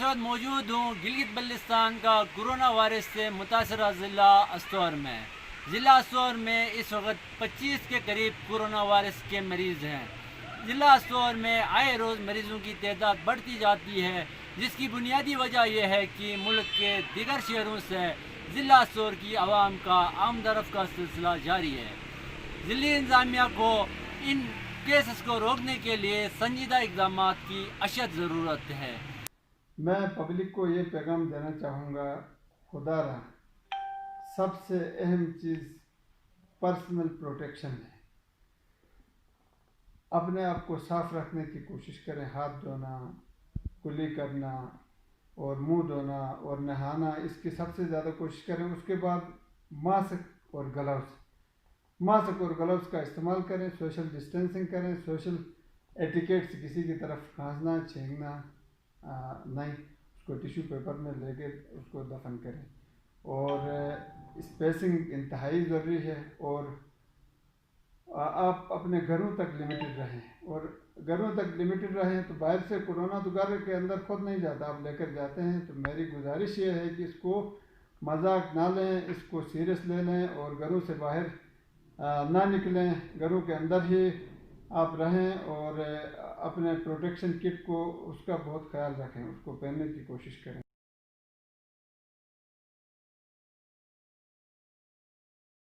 اس وقت موجود ہوں گلگت بلتستان کا کورونا وائرس سے متاثرہ ضلع استور میں۔ ضلع استور میں اس وقت 25 کے قریب کورونا وائرس کے مریض ہیں۔ ضلع استور میں آئے روز مریضوں کی تعداد بڑھتی جاتی ہے، جس کی بنیادی وجہ یہ ہے کہ ملک کے دیگر شہروں سے ضلع استور کی عوام کا آمد و رفت کا سلسلہ جاری ہے۔ ضلعی انتظامیہ کو ان کیسز کو روکنے کے لیے سنجیدہ اقدامات کی اشد ضرورت ہے۔ میں پبلک کو یہ پیغام دینا چاہوں گا، خدا را سب سے اہم چیز پرسنل پروٹیکشن ہے۔ اپنے آپ کو صاف رکھنے کی کوشش کریں، ہاتھ دھونا، کلی کرنا اور منہ دھونا اور نہانا، اس کی سب سے زیادہ کوشش کریں۔ اس کے بعد ماسک اور گلوز کا استعمال کریں، سوشل ڈسٹینسنگ کریں، سوشل ایٹیکیٹ سے کسی کی طرف کھانسنا چھینکنا نہیں، اس کو ٹیشو پیپر میں لے کے اس کو دفن کریں، اور اسپیسنگ انتہائی ضروری ہے، اور آپ اپنے گھروں تک لمیٹڈ رہیں، اور گھروں تک لمیٹڈ رہیں تو باہر سے کورونا تو گھر کے اندر خود نہیں جاتا، آپ لے کر جاتے ہیں۔ تو میری گزارش یہ ہے کہ اس کو مذاق نہ لیں، اس کو سیریس لے لیں، اور گھروں سے باہر نہ نکلیں، گھروں کے اندر ہی آپ رہیں، اور اپنے پروٹیکشن کٹ کو اس کا بہت خیال رکھیں، اس کو پہننے کی کوشش کریں۔